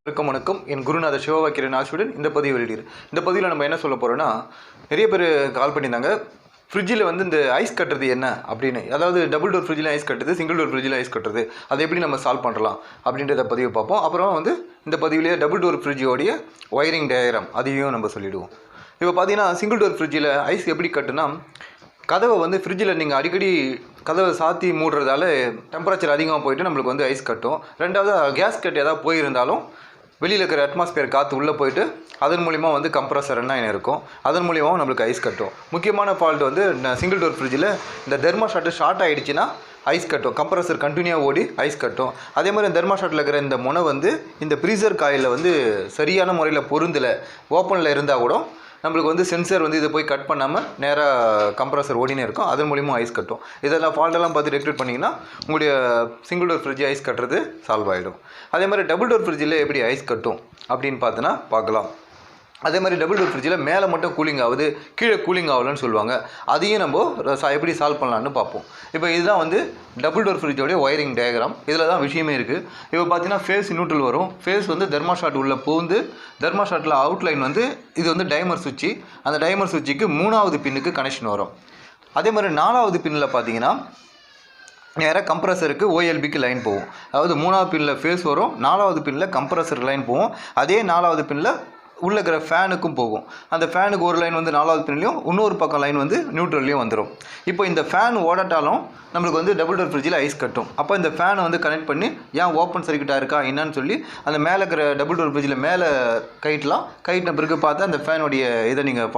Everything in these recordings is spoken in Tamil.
வணக்கம் என் குருநாதர் சிவவாக்கியன் ஆசியுடன் இந்த பதிவு வெளியிடுறேன். இந்த பதிவில் நம்ம என்ன சொல்ல போகிறோன்னா, நிறைய பேர் கால் பண்ணியிருந்தாங்க, ஃப்ரிட்ஜில் வந்து இந்த ஐஸ் கட்டுறது என்ன அப்படின்னு. அதாவது டபுள் டோர் ஃப்ரிட்ஜில் ஐஸ் கட்டுறது, சிங்கிள் டோர் ஃப்ரிட்ஜில் ஐஸ் கட்டுறது, அதை எப்படி நம்ம சால்வ் பண்ணலாம் அப்படின்றத பதிவு பார்ப்போம். அப்புறம் வந்து இந்த பதிவிலேயே டபுள் டோர் ஃப்ரிட்ஜோடைய ஒயரிங் டயக்ராம் அதையும் நம்ம சொல்லிவிடுவோம். இப்போ பார்த்தீங்கன்னா சிங்கிள் டோர் ஃப்ரிட்ஜில் ஐஸ் எப்படி கட்டுனா, கதவை வந்து ஃப்ரிட்ஜில் நீங்கள் அடிக்கடி கதவை சாத்தி மூடுறதால டெம்பரேச்சர் அதிகமாக போயிட்டு நம்மளுக்கு வந்து ஐஸ் கட்டும். ரெண்டாவது கேஸ் கட் ஏதாவது போயிருந்தாலும் வெளியில் இருக்கிற அட்மாஸ்பியர் காற்று உள்ளே போயிட்டு அதன் மூலிமா வந்து கம்ப்ரஸர் என்ன இருக்கும், அதன் மூலியமாகவும் நம்மளுக்கு ஐஸ் கட்டும். முக்கியமான ஃபால்ட் வந்து சிங்கிள் டோர் ஃப்ரிட்ஜில் இந்த தெர்மாஸ்டாட் ஷார்ட் ஆகிடுச்சின்னா ஐஸ் கட்டும். கம்ப்ரஸர் கண்டினியூவாக ஓடி ஐஸ் கட்டும். அதே மாதிரி தெர்மாஸ்டாட்டில் இருக்கிற இந்த முனை வந்து இந்த ஃப்ரீசர் காயில் வந்து சரியான முறையில் பொருந்தலை, ஓப்பனில் இருந்தால் கூட நம்மளுக்கு வந்து சென்சர் வந்து இதை போய் கட் பண்ணாமல் நேராக கம்ப்ரஸர் ஓடினே இருக்கும், அதன் மூலிமா ஐஸ் கட்டும். இதெல்லாம் ஃபால்ட்டெல்லாம் பார்த்து ரெக்டிஃபை பண்ணிங்கன்னா உங்களுடைய சிங்கிள் டோர் ஃப்ரிட்ஜ் ஐஸ் கட்டுறது சால்வ் ஆகிடும். அதே மாதிரி டபுள் டோர் ஃப்ரிட்ஜில் எப்படி ஐஸ் கட்டும் அப்படின்னு பார்த்தோன்னா பார்க்கலாம். அதே மாதிரி டபுள் டோர் ஃப்ரிட்ஜில் மேலே மட்டும் கூலிங் ஆகுது, கீழே கூலிங் ஆகலன்னு சொல்லுவாங்க. அதையும் நம்ம எப்படி சால்வ் பண்ணலான்னு பார்ப்போம். இப்போ இதுதான் வந்து டபுள் டோர் ஃப்ரிட்ஜோடைய ஒயரிங் டயக்ராம். இதில் தான் விஷயமே இருக்குது. இப்போ பார்த்தீங்கன்னா ஃபேஸ் நியூட்ரல் வரும். ஃபேஸ் வந்து தெர்மாஸ்டாட் உள்ளே பூந்து தெர்மாஸ்டாட்டில் அவுட்லைன் வந்து இது வந்து டைமர் சுவிட்சு. அந்த டைமர் சுவிட்சுக்கு 3வது பின்னுக்கு கனெக்ஷன் வரும். அதே மாதிரி 4வது பின்னில் பார்த்தீங்கன்னா நேராக கம்ப்ரஸருக்கு ஓஎல்பிக்கு லைன் போகும். அதாவது 3வது பின்னில் ஃபேஸ் வரும், 4வது பின்னில் கம்ப்ரஸர் லைன் போகும். அதே 4வது பின்னில் உள்ள இருக்கிற ஃபேனுக்கும் போகும். அந்த ஃபேனுக்கு ஒரு லைன் வந்து 4வது பின்லையும், இன்னொரு பக்கம் லைன் வந்து நியூட்ரல்லையும் வந்துடும். இப்போ இந்த ஃபேன் ஓடட்டாலும் நம்மளுக்கு வந்து டபுள் டோர் ஃப்ரிட்ஜில் ஐஸ் கட்டும். அப்போ இந்த ஃபேனை வந்து கனெக்ட் பண்ணி ஏன் ஓப்பன் சர்க்கியூட்டாக இருக்கா என்னன்னு சொல்லி அந்த மேலே இருக்கிற டபுள் டோர் ஃப்ரிட்ஜில் மேலே கயிட்டின பிறகு பார்த்து அந்த ஃபேனுடைய இதை நீங்கள்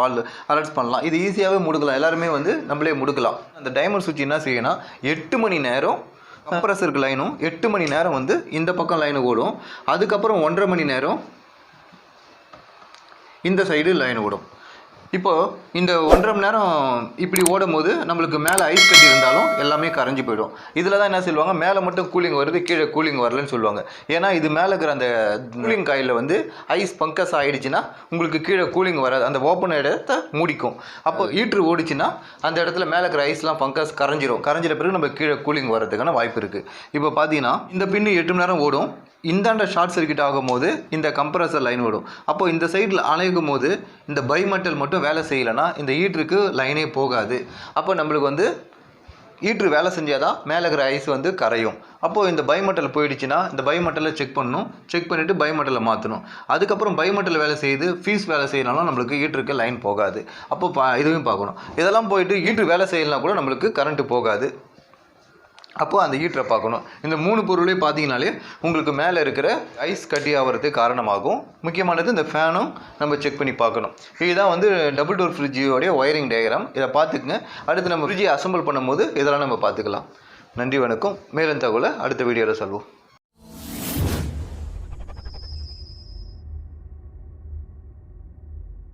அலர்ட்ஸ் பண்ணலாம். இது ஈஸியாகவே முடுக்கலாம், எல்லாருமே வந்து நம்மளே முடுக்கலாம். அந்த டைமர் சுவிட்ச் என்ன செய்யணும்னா 8 மணி நேரம் கம்ப்ரஸருக்கு லைனும், 8 மணி நேரம் வந்து இந்த பக்கம் லைனு ஓடும். அதுக்கப்புறம் 1.5 மணி நேரம் இந்த சைடு லைன் ஓடும். இப்போது இந்த 1.5 மணி நேரம் இப்படி ஓடும் போது நம்மளுக்கு மேலே ஐஸ் கட்டி இருந்தாலும் எல்லாமே கரைஞ்சி போயிடும். இதில் தான் என்ன சொல்லுவாங்க, மேலே மட்டும் கூலிங் வருது, கீழே கூலிங் வரலன்னு சொல்லுவாங்க. ஏன்னா இது மேலே இருக்கிற அந்த கூலிங் காயில் வந்து ஐஸ் பங்கஸ் ஆகிடுச்சின்னா உங்களுக்கு கீழே கூலிங் வராது, அந்த ஓப்பன் இடத்த மூடிக்கும். அப்போ ஹீட்ரு ஓடிச்சுன்னா அந்த இடத்துல மேலே இருக்கிற ஐஸ்லாம் பங்கஸ் கரைஞ்சிட பிறகு நம்ம கீழே கூலிங் வரதுக்கான வாய்ப்பு இருக்குது. இப்போ பார்த்தீங்கன்னா இந்த பின்னு 8 மணி நேரம் ஓடும். இந்தாண்ட ஷார்ட் சர்க்கியூட் ஆகும்போது இந்த கம்ப்ரஸர் லைன் ஓடும். அப்போ இந்த சைடில் அணைக்கும் போது இந்த பைமெட்டல் மட்டும் வேலை செய்யலைன்னா இந்த ஹீட்டருக்கு லைனே போகாது. அப்போ நம்மளுக்கு வந்து ஹீட்ரு வேலை செஞ்சால் தான் மேலே இருக்கிற ஐஸ் வந்து கரையும். அப்போது இந்த பைமெட்டல் போயிடுச்சுன்னா இந்த பைமெட்டலை செக் பண்ணணும், செக் பண்ணிவிட்டு பைமெட்டலை மாற்றணும். அதுக்கப்புறம் பைமெட்டல் வேலை செய்யுது, ஃபீஸ் வேலை செய்யனாலும் நம்மளுக்கு ஹீட்டருக்கு லைன் போகாது. அப்போ இதுவும் பார்க்கணும். இதெல்லாம் போயிட்டு ஹீட்ரு வேலை செய்யலாம் கூட நம்மளுக்கு கரண்ட்டு போகாது. அப்போது அந்த ஹீட்டரை பார்க்கணும். இந்த 3 பொருளையும் பார்த்தீங்கனாலே உங்களுக்கு மேலே இருக்கிற ஐஸ் கட்டி ஆகிறதுக்கு காரணமாகும். முக்கியமானது இந்த ஃபேனும் நம்ம செக் பண்ணி பார்க்கணும். இதுதான் வந்து டபுள் டோர் ஃப்ரிட்ஜோடைய ஒயரிங் டயக்ராம். இதை பார்த்துக்குங்க. அடுத்து நம்ம ஃப்ரிட்ஜை அசம்பிள் பண்ணும்போது இதெல்லாம் நம்ம பார்த்துக்கலாம். நன்றி, வணக்கம். மேலும் தகவலை அடுத்த வீடியோவில் சொல்வோம்.